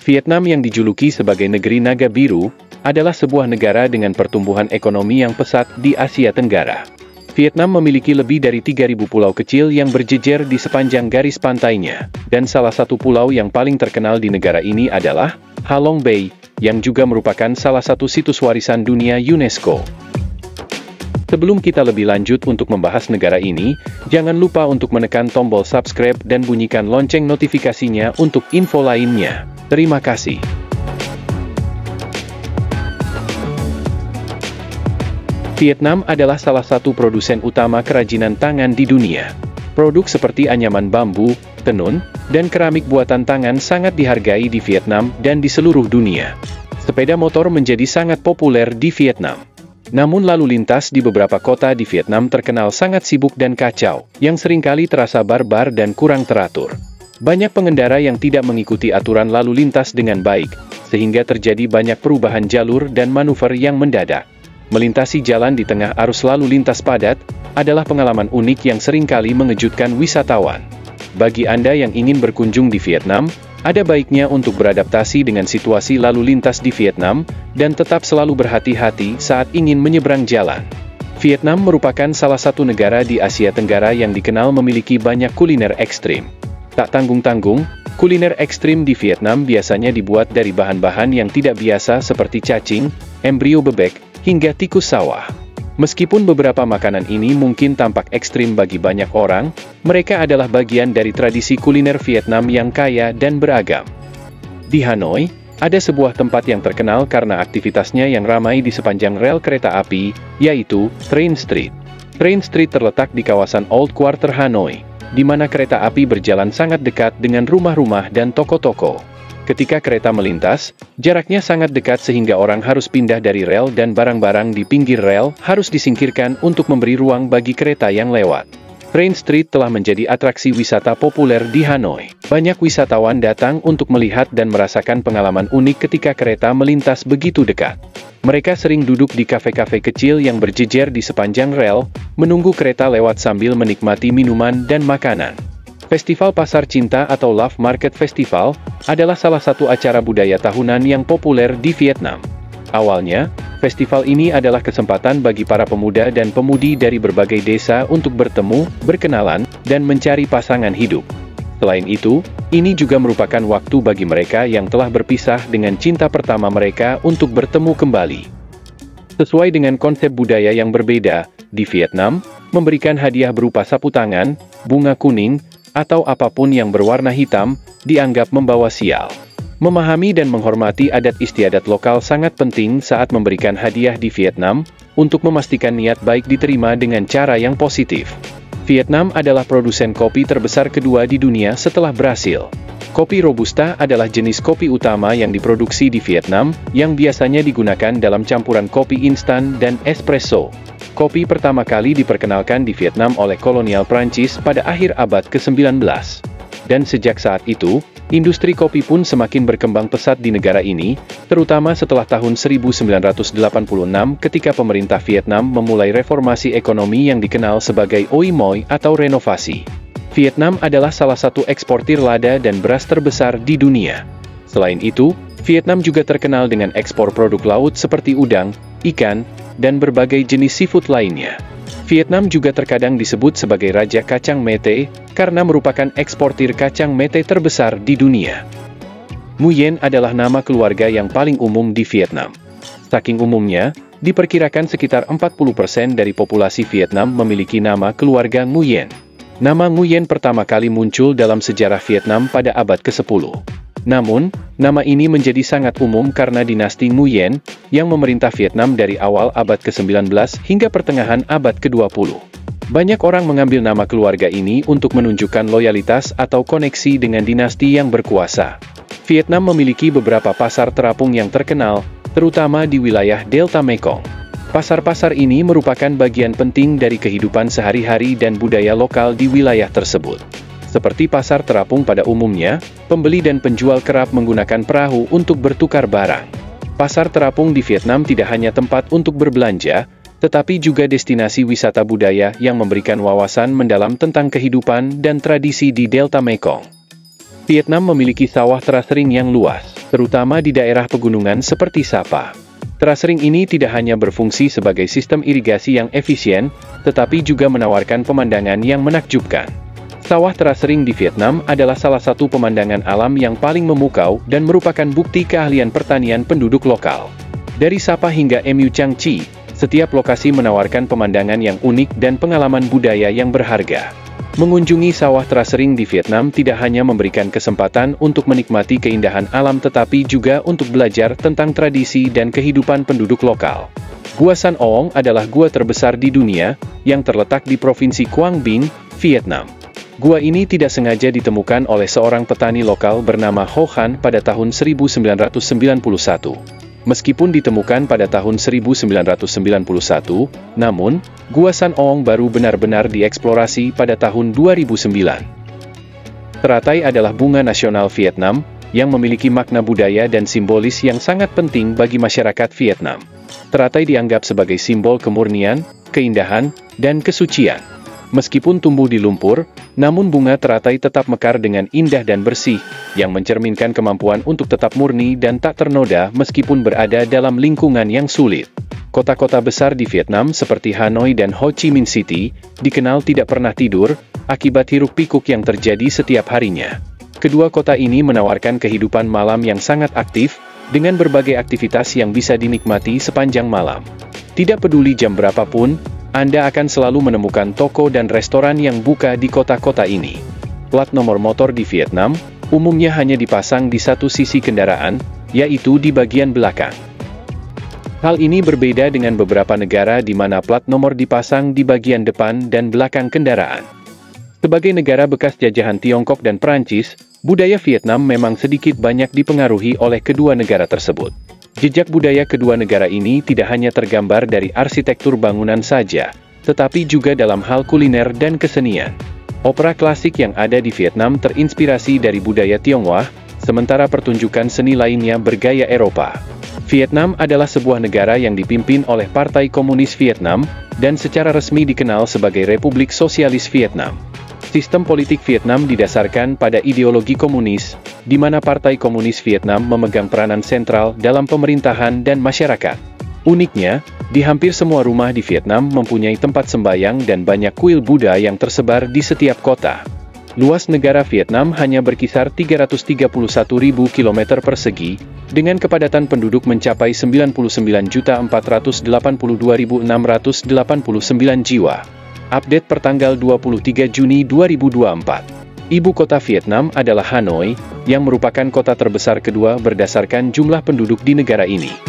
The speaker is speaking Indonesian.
Vietnam yang dijuluki sebagai negeri naga biru, adalah sebuah negara dengan pertumbuhan ekonomi yang pesat di Asia Tenggara. Vietnam memiliki lebih dari 3.000 pulau kecil yang berjejer di sepanjang garis pantainya, dan salah satu pulau yang paling terkenal di negara ini adalah Halong Bay, yang juga merupakan salah satu situs warisan dunia UNESCO. Sebelum kita lebih lanjut untuk membahas negara ini, jangan lupa untuk menekan tombol subscribe dan bunyikan lonceng notifikasinya untuk info lainnya. Terima kasih. Vietnam adalah salah satu produsen utama kerajinan tangan di dunia. Produk seperti anyaman bambu, tenun, dan keramik buatan tangan sangat dihargai di Vietnam dan di seluruh dunia. Sepeda motor menjadi sangat populer di Vietnam. Namun lalu lintas di beberapa kota di Vietnam terkenal sangat sibuk dan kacau, yang seringkali terasa barbar dan kurang teratur. Banyak pengendara yang tidak mengikuti aturan lalu lintas dengan baik, sehingga terjadi banyak perubahan jalur dan manuver yang mendadak. Melintasi jalan di tengah arus lalu lintas padat, adalah pengalaman unik yang seringkali mengejutkan wisatawan. Bagi Anda yang ingin berkunjung di Vietnam, ada baiknya untuk beradaptasi dengan situasi lalu lintas di Vietnam, dan tetap selalu berhati-hati saat ingin menyeberang jalan. Vietnam merupakan salah satu negara di Asia Tenggara yang dikenal memiliki banyak kuliner ekstrim. Tak tanggung-tanggung, kuliner ekstrim di Vietnam biasanya dibuat dari bahan-bahan yang tidak biasa seperti cacing, embrio bebek, hingga tikus sawah. Meskipun beberapa makanan ini mungkin tampak ekstrim bagi banyak orang, mereka adalah bagian dari tradisi kuliner Vietnam yang kaya dan beragam. Di Hanoi, ada sebuah tempat yang terkenal karena aktivitasnya yang ramai di sepanjang rel kereta api, yaitu Train Street. Train Street terletak di kawasan Old Quarter Hanoi, di mana kereta api berjalan sangat dekat dengan rumah-rumah dan toko-toko. Ketika kereta melintas, jaraknya sangat dekat sehingga orang harus pindah dari rel dan barang-barang di pinggir rel harus disingkirkan untuk memberi ruang bagi kereta yang lewat. Train Street telah menjadi atraksi wisata populer di Hanoi. Banyak wisatawan datang untuk melihat dan merasakan pengalaman unik ketika kereta melintas begitu dekat. Mereka sering duduk di kafe-kafe kecil yang berjejer di sepanjang rel, menunggu kereta lewat sambil menikmati minuman dan makanan. Festival Pasar Cinta atau Love Market Festival adalah salah satu acara budaya tahunan yang populer di Vietnam. Awalnya, festival ini adalah kesempatan bagi para pemuda dan pemudi dari berbagai desa untuk bertemu, berkenalan, dan mencari pasangan hidup. Selain itu, ini juga merupakan waktu bagi mereka yang telah berpisah dengan cinta pertama mereka untuk bertemu kembali. Sesuai dengan konsep budaya yang berbeda, di Vietnam, memberikan hadiah berupa sapu tangan, bunga kuning, atau apapun yang berwarna hitam, dianggap membawa sial. Memahami dan menghormati adat istiadat lokal sangat penting saat memberikan hadiah di Vietnam, untuk memastikan niat baik diterima dengan cara yang positif. Vietnam adalah produsen kopi terbesar kedua di dunia setelah Brasil. Kopi Robusta adalah jenis kopi utama yang diproduksi di Vietnam, yang biasanya digunakan dalam campuran kopi instan dan espresso. Kopi pertama kali diperkenalkan di Vietnam oleh kolonial Prancis pada akhir abad ke-19. Dan sejak saat itu, industri kopi pun semakin berkembang pesat di negara ini, terutama setelah tahun 1986 ketika pemerintah Vietnam memulai reformasi ekonomi yang dikenal sebagai Oi Moi atau renovasi. Vietnam adalah salah satu eksportir lada dan beras terbesar di dunia. Selain itu, Vietnam juga terkenal dengan ekspor produk laut seperti udang, ikan, dan berbagai jenis seafood lainnya. Vietnam juga terkadang disebut sebagai Raja Kacang Mete, karena merupakan eksportir kacang mete terbesar di dunia. Nguyen adalah nama keluarga yang paling umum di Vietnam. Saking umumnya, diperkirakan sekitar 40% dari populasi Vietnam memiliki nama keluarga Nguyen. Nama Nguyen pertama kali muncul dalam sejarah Vietnam pada abad ke-10. Namun, nama ini menjadi sangat umum karena dinasti Nguyen, yang memerintah Vietnam dari awal abad ke-19 hingga pertengahan abad ke-20. Banyak orang mengambil nama keluarga ini untuk menunjukkan loyalitas atau koneksi dengan dinasti yang berkuasa. Vietnam memiliki beberapa pasar terapung yang terkenal, terutama di wilayah Delta Mekong. Pasar-pasar ini merupakan bagian penting dari kehidupan sehari-hari dan budaya lokal di wilayah tersebut. Seperti pasar terapung pada umumnya, pembeli dan penjual kerap menggunakan perahu untuk bertukar barang. Pasar terapung di Vietnam tidak hanya tempat untuk berbelanja, tetapi juga destinasi wisata budaya yang memberikan wawasan mendalam tentang kehidupan dan tradisi di Delta Mekong. Vietnam memiliki sawah terasering yang luas, terutama di daerah pegunungan seperti Sapa. Terasering ini tidak hanya berfungsi sebagai sistem irigasi yang efisien, tetapi juga menawarkan pemandangan yang menakjubkan. Sawah terasering di Vietnam adalah salah satu pemandangan alam yang paling memukau dan merupakan bukti keahlian pertanian penduduk lokal. Dari Sapa hingga Mu Cang Chi, setiap lokasi menawarkan pemandangan yang unik dan pengalaman budaya yang berharga. Mengunjungi sawah terasering di Vietnam tidak hanya memberikan kesempatan untuk menikmati keindahan alam tetapi juga untuk belajar tentang tradisi dan kehidupan penduduk lokal. Gua San Oong adalah gua terbesar di dunia, yang terletak di Provinsi Quang Binh, Vietnam. Gua ini tidak sengaja ditemukan oleh seorang petani lokal bernama Ho Han pada tahun 1991. Meskipun ditemukan pada tahun 1991, namun, Gua San Oong baru benar-benar dieksplorasi pada tahun 2009. Teratai adalah bunga nasional Vietnam, yang memiliki makna budaya dan simbolis yang sangat penting bagi masyarakat Vietnam. Teratai dianggap sebagai simbol kemurnian, keindahan, dan kesucian. Meskipun tumbuh di lumpur, namun bunga teratai tetap mekar dengan indah dan bersih, yang mencerminkan kemampuan untuk tetap murni dan tak ternoda meskipun berada dalam lingkungan yang sulit. Kota-kota besar di Vietnam seperti Hanoi dan Ho Chi Minh City, dikenal tidak pernah tidur, akibat hiruk-pikuk yang terjadi setiap harinya. Kedua kota ini menawarkan kehidupan malam yang sangat aktif, dengan berbagai aktivitas yang bisa dinikmati sepanjang malam. Tidak peduli jam berapapun, Anda akan selalu menemukan toko dan restoran yang buka di kota-kota ini. Plat nomor motor di Vietnam, umumnya hanya dipasang di satu sisi kendaraan, yaitu di bagian belakang. Hal ini berbeda dengan beberapa negara di mana plat nomor dipasang di bagian depan dan belakang kendaraan. Sebagai negara bekas jajahan Tiongkok dan Prancis, budaya Vietnam memang sedikit banyak dipengaruhi oleh kedua negara tersebut. Jejak budaya kedua negara ini tidak hanya tergambar dari arsitektur bangunan saja, tetapi juga dalam hal kuliner dan kesenian. Opera klasik yang ada di Vietnam terinspirasi dari budaya Tionghoa, sementara pertunjukan seni lainnya bergaya Eropa. Vietnam adalah sebuah negara yang dipimpin oleh Partai Komunis Vietnam, dan secara resmi dikenal sebagai Republik Sosialis Vietnam. Sistem politik Vietnam didasarkan pada ideologi komunis, di mana Partai Komunis Vietnam memegang peranan sentral dalam pemerintahan dan masyarakat. Uniknya, di hampir semua rumah di Vietnam mempunyai tempat sembayang dan banyak kuil Buddha yang tersebar di setiap kota. Luas negara Vietnam hanya berkisar 331.000 km persegi, dengan kepadatan penduduk mencapai 99.482.689 jiwa. Update pertanggal 23 Juni 2024. Ibu kota Vietnam adalah Hanoi, yang merupakan kota terbesar kedua berdasarkan jumlah penduduk di negara ini.